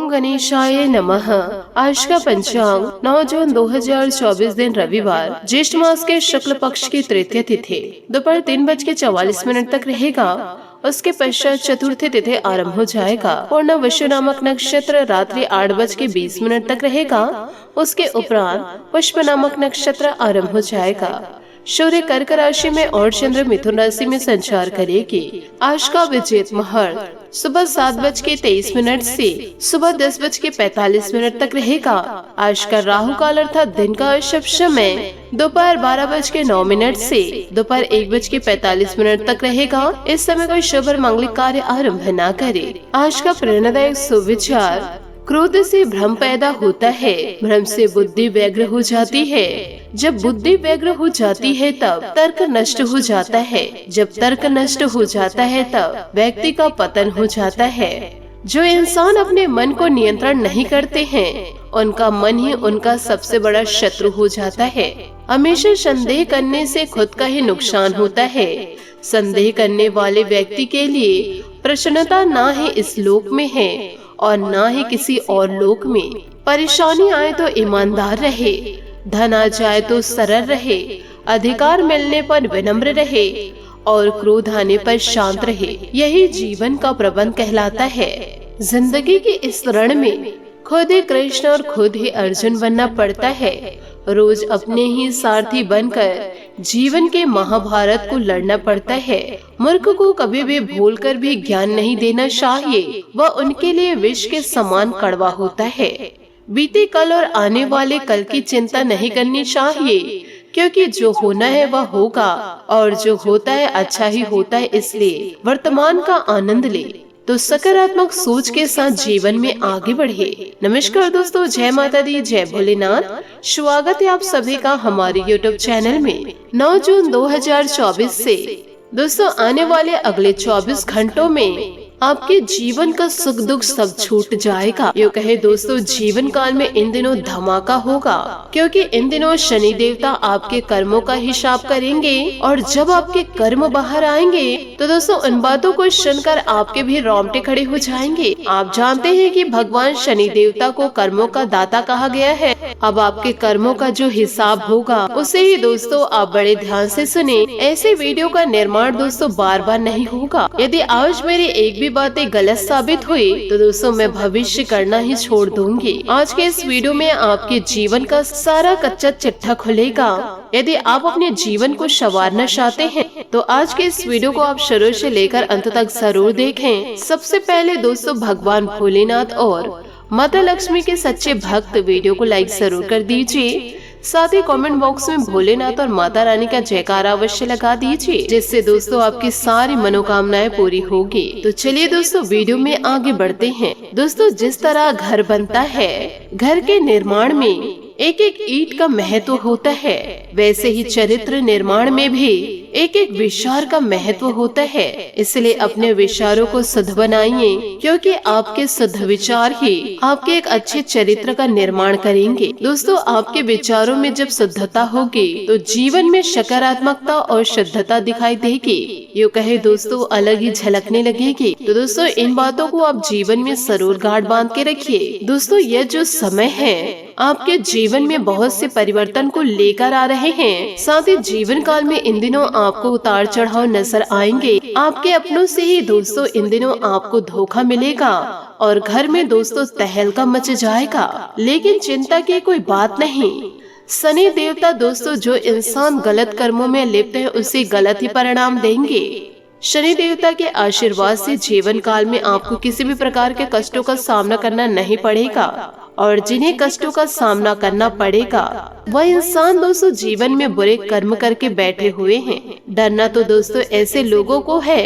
गणेशाय नमः। आज का पंचांग 9 जून 2024 दिन रविवार, ज्येष्ठ मास के शुक्ल पक्ष की तृतीय तिथि दोपहर 3:44 तक रहेगा। उसके पश्चात चतुर्थी तिथि आरंभ हो जाएगा। पूर्ण विषु नामक नक्षत्र रात्रि 8:20 तक रहेगा। उसके उपरांत पुष्प नामक नक्षत्र आरंभ हो जाएगा। सूर्य कर्क राशि में और चंद्र मिथुन राशि में संचार करेगी। आज का विजेत मुहूर्त सुबह 7:23 से सुबह 10:45 तक रहेगा। आज का राहु काल अर्थात दिन का शुभ समय दोपहर 12:09 से दोपहर 1:45 तक रहेगा। इस समय कोई शुभ और मांगलिक कार्य आरंभ न करे। आज का प्रेरणादायक सुविचार, क्रोध से भ्रम पैदा होता है, भ्रम से बुद्धि व्यग्र हो जाती है। जब बुद्धि व्यग्र हो जाती है तब तर्क नष्ट हो जाता है। जब तर्क नष्ट हो जाता है तब व्यक्ति का पतन हो जाता है। जो इंसान अपने मन को नियंत्रण नहीं करते हैं, उनका मन ही उनका सबसे बड़ा शत्रु हो जाता है। हमेशा संदेह करने से खुद का ही नुकसान होता है। संदेह करने वाले व्यक्ति के लिए प्रसन्नता ना ही इस लोक में है और ना ही किसी और लोक में। परेशानी आए तो ईमानदार रहे, धन आ जाए तो सरल रहे, अधिकार मिलने पर विनम्र रहे और क्रोध आने पर शांत रहे। यही जीवन का प्रबंध कहलाता है। जिंदगी के इस रण में खुद ही कृष्ण और खुद ही अर्जुन बनना पड़ता है। रोज अपने ही सारथी बनकर जीवन के महाभारत को लड़ना पड़ता है। मूर्ख को कभी भी भूलकर भी ज्ञान नहीं देना चाहिए। वह उनके लिए विष के समान कड़वा होता है। बीते कल और आने वाले कल की चिंता नहीं करनी चाहिए, क्योंकि जो होना है वह होगा और जो होता है अच्छा ही होता है। इसलिए वर्तमान का आनंद ले तो सकारात्मक सोच के साथ जीवन में आगे बढ़े। नमस्कार दोस्तों, जय माता दी, जय भोलेनाथ। स्वागत है आप सभी का हमारे YouTube चैनल में। 9 जून 2024 से दोस्तों आने वाले अगले 24 घंटों में आपके जीवन का सुख दुख सब छूट जाएगा। यो कहे दोस्तों, जीवन काल में इन दिनों धमाका होगा, क्योंकि इन दिनों शनि देवता आपके कर्मों का हिसाब करेंगे और जब आपके कर्म बाहर आएंगे तो दोस्तों उन बातों को सुनकर आपके भी रोंगटे खड़े हो जाएंगे। आप जानते हैं कि भगवान शनि देवता को कर्मों का दाता कहा गया है। अब आपके कर्मों का जो हिसाब होगा उसे ही दोस्तों आप बड़े ध्यान से सुने। ऐसे वीडियो का निर्माण दोस्तों बार बार नहीं होगा। यदि आज मेरी एक भी बातें गलत साबित हुई तो दोस्तों मैं भविष्य करना ही छोड़ दूंगी। आज के इस वीडियो में आपके जीवन का सारा कच्चा चिट्ठा खुलेगा। यदि आप अपने जीवन को संवारना चाहते हैं तो आज के इस वीडियो को आप शुरू से लेकर अंत तक जरूर देखें। सबसे पहले दोस्तों भगवान भोलेनाथ और माता लक्ष्मी के सच्चे भक्त वीडियो को लाइक जरूर कर दीजिए। साथ ही कमेंट बॉक्स में भोलेनाथ और माता रानी का जयकारा अवश्य लगा दीजिए, जिससे दोस्तों आपकी सारी मनोकामनाएं पूरी होगी। तो चलिए दोस्तों वीडियो में आगे बढ़ते हैं। दोस्तों जिस तरह घर बनता है, घर के निर्माण में एक एक ईंट का महत्व होता है, वैसे ही चरित्र निर्माण में भी एक एक विचार का महत्व होता है। इसलिए अपने विचारों को शुद्ध बनाइए, क्योंकि आपके शुद्ध विचार ही आपके एक अच्छे चरित्र का निर्माण करेंगे। दोस्तों आपके विचारों में जब शुद्धता होगी तो जीवन में सकारात्मकता और शुद्धता दिखाई देगी। यूँ कहे दोस्तों अलग ही झलकने लगेगी। तो दोस्तों इन बातों को आप जीवन में जरूर गांठ बांध के रखिए। दोस्तों यह जो समय है आपके जीवन में बहुत से परिवर्तन को लेकर आ रहे हैं। साथ ही जीवन काल में इन दिनों आपको उतार चढ़ाव नजर आएंगे। आपके अपनों से ही दोस्तों इन दिनों आपको धोखा मिलेगा और घर में दोस्तों तहलका मच जाएगा। लेकिन चिंता की कोई बात नहीं। शनि देवता दोस्तों जो इंसान गलत कर्मों में लिप्त है उसे गलत ही परिणाम देंगे। शनि देवता के आशीर्वाद से जीवन काल में आपको किसी भी प्रकार के कष्टों का सामना करना नहीं पड़ेगा और जिन्हें कष्टों का सामना करना पड़ेगा वह इंसान दोस्तों जीवन में बुरे कर्म करके बैठे हुए हैं। डरना तो दोस्तों ऐसे लोगों को है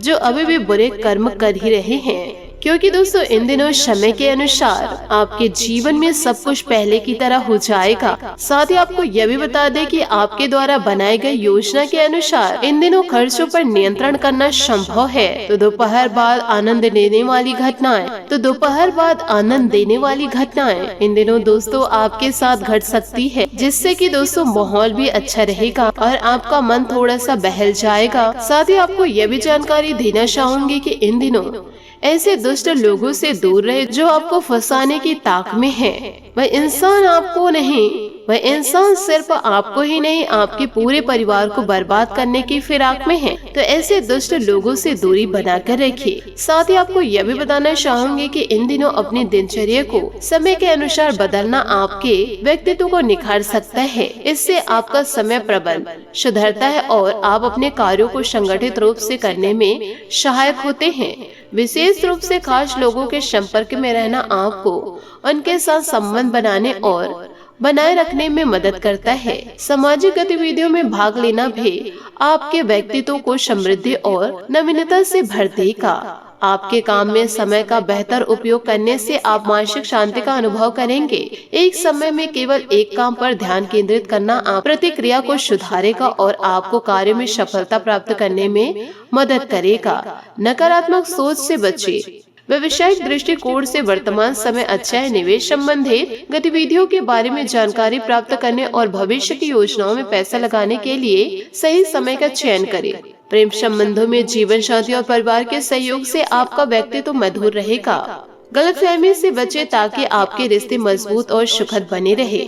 जो अभी भी बुरे कर्म कर ही रहे हैं, क्योंकि दोस्तों इन दिनों समय के अनुसार आपके जीवन में सब कुछ पहले की तरह हो जाएगा। साथ ही आपको यह भी बता दें कि आपके द्वारा बनाए गए योजना के अनुसार इन दिनों खर्चों पर नियंत्रण करना संभव है। तो दोपहर बाद आनंद देने वाली घटनाएं इन दिनों दोस्तों आपके साथ घट सकती है, जिससे कि दोस्तों माहौल भी अच्छा रहेगा और आपका मन थोड़ा सा बहल जाएगा। साथ ही आपको यह भी जानकारी देना चाहूंगी कि इन दिनों ऐसे दुष्ट लोगों से दूर रहे जो आपको फंसाने की ताक में है। वह इंसान सिर्फ आपको ही नहीं आपके पूरे परिवार को बर्बाद करने की फिराक में है। तो ऐसे दुष्ट लोगों से दूरी बनाकर रखिए। साथ ही आपको यह भी बताना चाहूंगी कि इन दिनों अपनी दिनचर्या को समय के अनुसार बदलना आपके व्यक्तित्व को निखार सकता है। इससे आपका समय प्रबंधन सुधरता है और आप अपने कार्यों को संगठित रूप से करने में सहायक होते हैं। विशेष रूप से खास लोगों के संपर्क में रहना आपको उनके साथ संबंध बनाए रखने में मदद करता है। सामाजिक गतिविधियों में भाग लेना भी आपके व्यक्तित्व को समृद्धि और नवीनता से भर देगा। आपके काम में समय का बेहतर उपयोग करने से आप मानसिक शांति का अनुभव करेंगे। एक समय में केवल एक काम पर ध्यान केंद्रित करना आप प्रतिक्रिया को सुधारेगा और आपको कार्य में सफलता प्राप्त करने में मदद करेगा। नकारात्मक सोच से बचिए। व्यवसायिक दृष्टिकोण से वर्तमान समय अच्छा है। निवेश संबंधित गतिविधियों के बारे में जानकारी प्राप्त करने और भविष्य की योजनाओं में पैसा लगाने के लिए सही समय का चयन करें। प्रेम संबंधों में जीवन साथी और परिवार के सहयोग से आपका व्यक्तित्व मधुर रहेगा। गलतफहमी से बचे ताकि आपके रिश्ते मजबूत और सुखद बने रहे।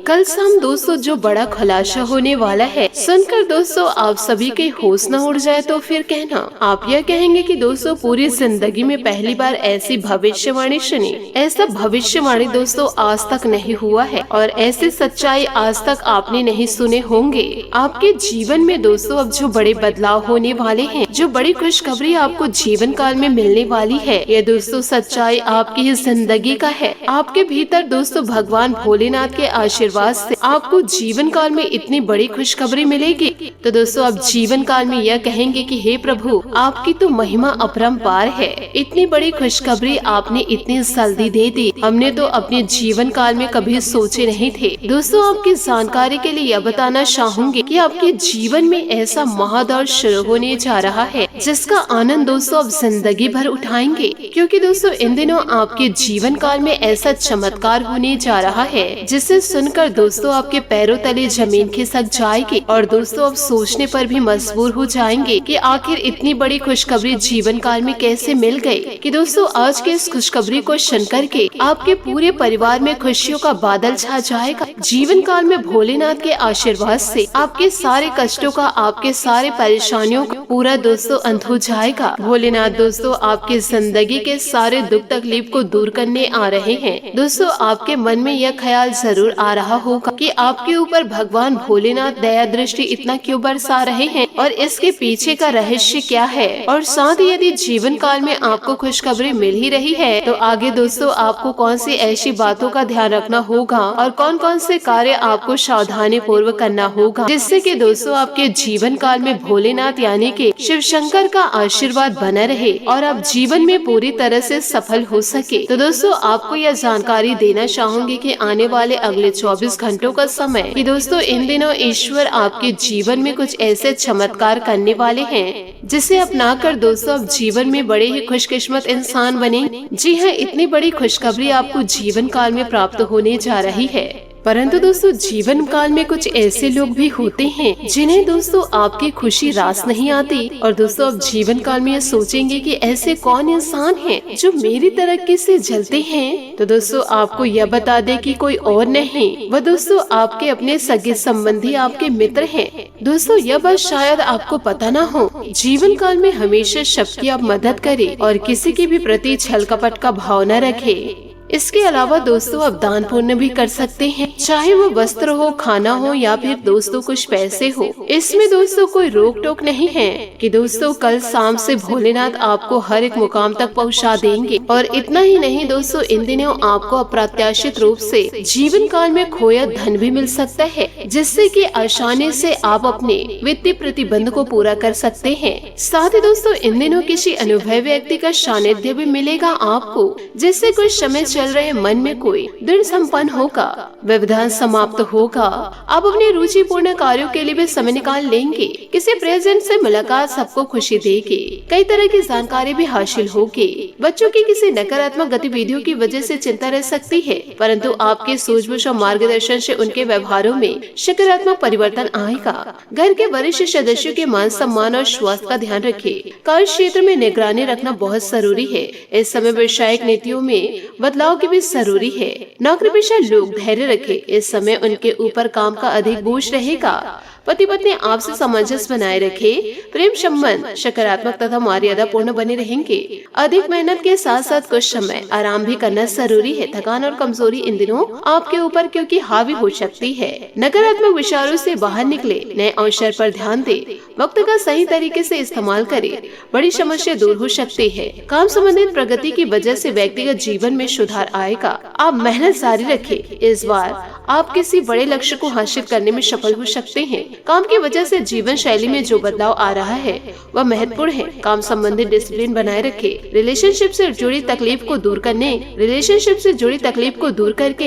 कल शाम दोस्तों जो बड़ा खुलासा होने वाला है, सुनकर दोस्तों आप सभी के होश न उड़ जाए तो फिर कहना। आप यह कहेंगे कि दोस्तों पूरी जिंदगी में पहली बार ऐसी भविष्यवाणी सुनी। ऐसा भविष्यवाणी दोस्तों आज तक नहीं हुआ है और ऐसी सच्चाई आज तक आपने नहीं सुने होंगे। आपके जीवन में दोस्तों अब जो बड़े बदलाव होने वाले हैं, जो बड़ी खुशखबरी आपको जीवन काल में मिलने वाली है, यह दोस्तों सच्चाई आपकी ही जिंदगी का है। आपके भीतर दोस्तों भगवान भोलेनाथ के आशीर्वाद से आपको जीवन काल में इतनी बड़ी खुशखबरी मिलेगी। तो दोस्तों आप जीवन काल में यह कहेंगे कि हे प्रभु, आपकी तो महिमा अपरंपार है। इतनी बड़ी खुशखबरी आपने इतनी जल्दी दे दी, हमने तो अपने जीवन काल में कभी सोचे नहीं थे। दोस्तों आपकी जानकारी के लिए यह बताना चाहूंगी कि आपके जीवन में ऐसा महादौर शुरू होने जा रहा है जिसका आनंद दोस्तों आप जिंदगी भर उठाएंगे। क्योंकि दोस्तों इन दिनों आपके जीवन काल में ऐसा चमत्कार होने जा रहा है जिसे सुनकर दोस्तों आपके पैरों तले जमीन खिसक जाएगी और दोस्तों आप सोचने पर भी मजबूर हो जाएंगे कि आखिर इतनी बड़ी खुशखबरी जीवन काल में कैसे मिल गई। कि दोस्तों आज के इस खुशखबरी को सुनकर के आपके पूरे परिवार में खुशियों का बादल छा जाएगा। जीवन काल में भोलेनाथ के आशीर्वाद से आपके सारे कष्टों का, आपके सारे परेशानियों का पूरा दोस्तों अंत हो जाएगा। भोलेनाथ दोस्तों आपके जिंदगी के सारे दुख तकलीफ को दूर करने आ रहे हैं। दोस्तों आपके मन में यह ख्याल जरूर आ रहा होगा कि आपके ऊपर भगवान भोलेनाथ दया दृष्टि इतना क्यों बरसा रहे हैं और इसके पीछे का रहस्य क्या है। और साथ ही यदि जीवन काल में आपको खुशखबरी मिल ही रही है तो आगे दोस्तों आपको कौन सी ऐसी बातों का ध्यान रखना होगा और कौन कौन से कार्य आपको सावधानी पूर्वक करना होगा जिससे कि दोस्तों आपके जीवन काल में भोलेनाथ यानी कि शिव शंकर का आशीर्वाद बना रहे और आप जीवन में पूरी तरह से सफल हो सके। तो दोस्तों आपको यह जानकारी देना चाहूंगी कि आने वाले अगले 24 घंटों का समय कि दोस्तों इन दिनों ईश्वर आपके जीवन में कुछ ऐसे चमत्कार करने वाले हैं जिसे अपनाकर दोस्तों आप जीवन में बड़े ही खुशकिस्मत इंसान बने। जी हाँ, इतनी बड़ी खुशखबरी आपको जीवन काल में प्राप्त होने जा रही है। परंतु दोस्तों जीवन काल में कुछ ऐसे लोग भी होते हैं जिन्हें दोस्तों आपकी खुशी रास नहीं आती और दोस्तों आप जीवन काल में ये सोचेंगे कि ऐसे कौन इंसान हैं जो मेरी तरक्की से जलते हैं। तो दोस्तों आपको यह बता दे कि कोई और नहीं, वह दोस्तों आपके अपने सगे संबंधी, आपके मित्र हैं। दोस्तों यह बात शायद आपको पता न हो, जीवन काल में हमेशा सबकी आप मदद करें और किसी के भी प्रति छल कपट का भाव न रखें। इसके अलावा दोस्तों आप दान पुण्य भी कर सकते हैं, चाहे वो वस्त्र हो, खाना हो या फिर दोस्तों कुछ पैसे हो। इसमें दोस्तों कोई रोक टोक नहीं है कि दोस्तों कल शाम से भोलेनाथ आपको हर एक मुकाम तक पहुंचा देंगे। और इतना ही नहीं दोस्तों इन दिनों आपको अप्रत्याशित रूप से जीवन काल में खोया धन भी मिल सकता है जिससे कि आसानी से आप अपने वित्तीय प्रतिबंध को पूरा कर सकते हैं। साथ ही दोस्तों इन दिनों किसी अनुभवी व्यक्ति का सानिध्य भी मिलेगा आपको जिससे कुछ समय चल रहे मन में कोई दृढ़ संपन्न होगा, व्यवधान समाप्त होगा। आप अपने रुचिपूर्ण कार्यों के लिए भी समय निकाल लेंगे। किसी प्रेजेंट से मुलाकात सबको खुशी देगी। कई तरह की जानकारी भी हासिल होगी। बच्चों की किसी नकारात्मक गतिविधियों की वजह से चिंता रह सकती है, परंतु आपके सूझबूझ और मार्गदर्शन से उनके व्यवहारों में सकारात्मक परिवर्तन आएगा। घर के वरिष्ठ सदस्यों के मान सम्मान और स्वास्थ्य का ध्यान रखें। कार्य क्षेत्र में निगरानी रखना बहुत जरूरी है। इस समय व्यवसायिक नीतियों में बदलाव की भी जरूरी है। नौकरी पेशा लोग धैर्य रखें। इस समय उनके ऊपर काम का अधिक बोझ रहेगा। पति पत्नी आपसे सामंजस्य बनाए रखे। प्रेम संबंध सकारात्मक तथा मर्यादा पूर्ण बने रहेंगे। अधिक मेहनत के साथ साथ कुछ समय आराम भी करना जरूरी है। थकान और कमजोरी इन दिनों आपके ऊपर क्योंकि हावी हो सकती है। नकारात्मक विचारों से बाहर निकले। नए अवसर पर ध्यान दे। वक्त का सही तरीके से इस्तेमाल करे। बड़ी समस्या दूर हो सकती है। काम संबंधित प्रगति की वजह से व्यक्तिगत जीवन में सुधार आएगा। आप मेहनत जारी रखें। इस बार आप किसी बड़े लक्ष्य को हासिल करने में सफल हो सकते हैं। काम की वजह से जीवन शैली में जो बदलाव आ रहा है वह महत्वपूर्ण है। काम संबंधित डिसिप्लिन बनाए रखें। रिलेशनशिप से जुड़ी तकलीफ को दूर करके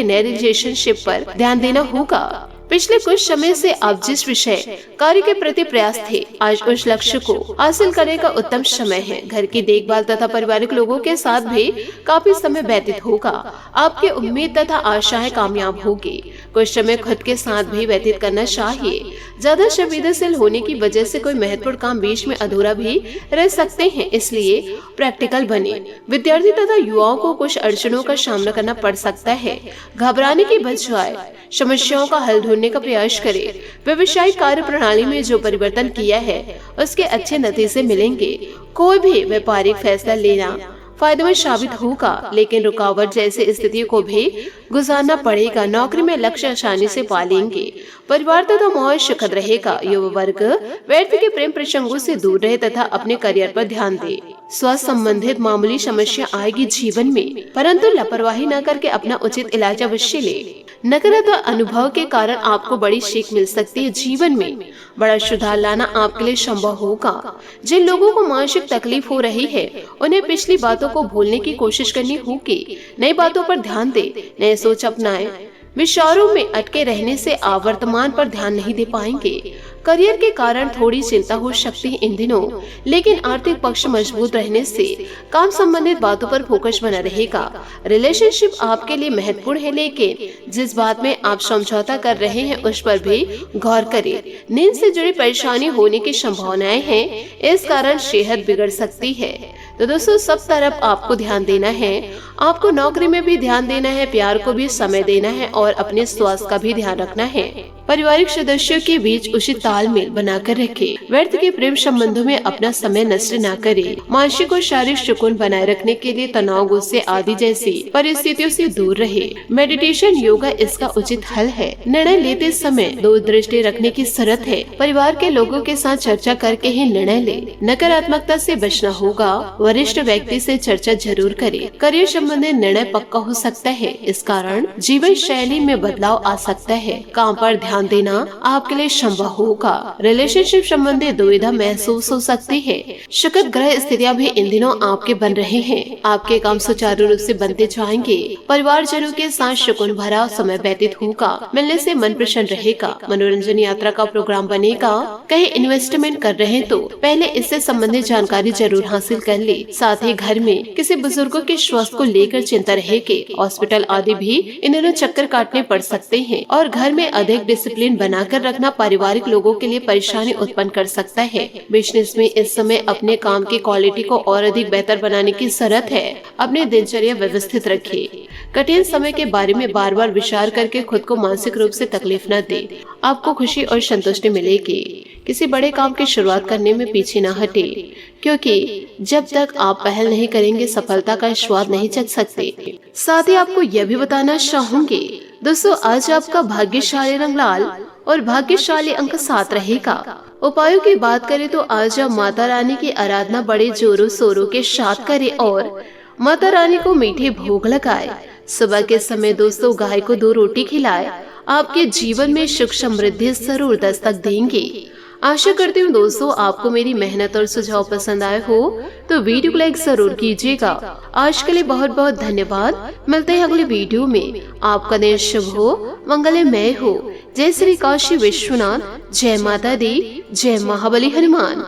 नए रिलेशनशिप पर ध्यान देना होगा। पिछले कुछ समय से आप जिस विषय कार्य के प्रति प्रयास थे, आज उस लक्ष्य को हासिल करने का उत्तम समय है। घर की देखभाल तथा पारिवारिक लोगों के साथ भी काफी समय व्यतीत होगा। आपकी उम्मीद तथा आशाएं कामयाब होगी। कुछ समय खुद के साथ भी व्यतीत करना चाहिए। ज्यादा संवेदनशील होने की वजह से कोई महत्वपूर्ण काम बीच में अधूरा भी रह सकते हैं, इसलिए प्रैक्टिकल बने। विद्यार्थी तथा युवाओं को कुछ अड़चनों का सामना करना पड़ सकता है। घबराने की बजाय समस्याओं का हल ढूंढने का प्रयास करें। व्यवसायिक कार्य प्रणाली में जो परिवर्तन किया है उसके अच्छे नतीजे मिलेंगे। कोई भी व्यापारिक फैसला लेना फायदेमंद साबित होगा, लेकिन रुकावट जैसी स्थितियों को भी गुजारना पड़ेगा। नौकरी में लक्ष्य आसानी से पा लेंगे। परिवार तथा माहौल सुखद रहेगा। युवा वर्ग व्यर्थ के प्रेम प्रसंगों से दूर रहे तथा अपने करियर पर ध्यान दे। स्वास्थ्य संबंधित मामूली समस्या आएगी जीवन में, परंतु लापरवाही न करके अपना उचित इलाज अवश्य ले। नकारात्मक अनुभव के कारण आपको बड़ी सीख मिल सकती है। जीवन में बड़ा सुधार लाना आपके लिए संभव होगा। जिन लोगों को मानसिक तकलीफ हो रही है उन्हें पिछली बातों को भूलने की कोशिश करनी होगी। नई बातों पर ध्यान दे। नए सोच अपनाएं। विचारों में अटके रहने से आप वर्तमान पर ध्यान नहीं दे पाएंगे। करियर के कारण थोड़ी चिंता हो सकती है इन दिनों, लेकिन आर्थिक पक्ष मजबूत रहने से काम संबंधित बातों पर फोकस बना रहेगा। रिलेशनशिप आपके लिए महत्वपूर्ण है, लेकिन जिस बात में आप समझौता कर रहे हैं उस पर भी गौर करें। नींद से जुड़ी परेशानी होने की संभावनाएं हैं, इस कारण सेहत बिगड़ सकती है। तो दोस्तों, सब तरफ आपको ध्यान देना है। आपको नौकरी में भी ध्यान देना है, प्यार को भी समय देना है और अपने स्वास्थ्य का भी ध्यान रखना है। पारिवारिक सदस्यों के बीच उचित तालमेल बनाकर रखें। व्यर्थ के प्रेम संबंधों में अपना समय नष्ट न करें। मानसिक और शारीरिक सुकून बनाए रखने के लिए तनाव, गुस्से आदि जैसी परिस्थितियों से दूर रहे। मेडिटेशन, योगा इसका उचित हल है। निर्णय लेते समय दूरदृष्टि रखने की जरूरत है। परिवार के लोगों के साथ चर्चा करके ही निर्णय ले। नकारात्मकता से बचना होगा। वरिष्ठ व्यक्ति से चर्चा जरूर करें। करियर संबंधी निर्णय पक्का हो सकता है, इस कारण जीवन शैली में बदलाव आ सकता है। काम पर ध्यान देना आपके लिए संभव होगा। रिलेशनशिप संबंधी दुविधा महसूस हो सकती है। सुखद ग्रह स्थितियां भी इन दिनों आपके बन रहे हैं। आपके काम सुचारू रूप से बनते जाएंगे। परिवारजनों के साथ सुकून भरा समय व्यतीत होगा। मिलने से मन प्रसन्न रहेगा। मनोरंजन यात्रा का प्रोग्राम बनेगा। कहीं इन्वेस्टमेंट कर रहे हैं तो पहले इससे संबंधित जानकारी जरूर हासिल कर ले। साथ ही घर में किसी बुजुर्गों के स्वास्थ्य को लेकर चिंता रहेगी। हॉस्पिटल आदि भी इन दिनों चक्कर काटने पड़ सकते हैं और घर में अधिक डिसिप्लिन बनाकर रखना पारिवारिक लोगों के लिए परेशानी उत्पन्न कर सकता है। बिजनेस में इस समय अपने काम की क्वालिटी को और अधिक बेहतर बनाने की जरूरत है। अपनी दिनचर्या व्यवस्थित रखें। कठिन समय के बारे में बार बार विचार करके खुद को मानसिक रूप से तकलीफ न दे। आपको खुशी और संतुष्टि मिलेगी। किसी बड़े काम की शुरुआत करने में पीछे न हटे, क्योंकि जब तक आप पहल नहीं करेंगे सफलता का स्वाद नहीं चख सकते। साथ ही आपको यह भी बताना चाहूंगी दोस्तों, आज आपका भाग्यशाली रंग लाल और भाग्यशाली अंक 7 रहेगा। उपायों की बात करें तो आज आप माता रानी की आराधना बड़े जोरों शोरों के साथ करें और माता रानी को मीठे भोग लगाए। सुबह के समय दोस्तों गाय को 2 रोटी खिलाए। आपके जीवन में सुख समृद्धि जरूर दस्तक देंगे। आशा करती हूँ दोस्तों आपको मेरी मेहनत और सुझाव पसंद आए हो, तो वीडियो को लाइक जरूर कीजिएगा। आज के लिए बहुत बहुत धन्यवाद। मिलते हैं अगले वीडियो में। आपका दिन शुभ हो, मंगलमय हो। जय श्री काशी विश्वनाथ, जय माता दी, जय महाबली हनुमान।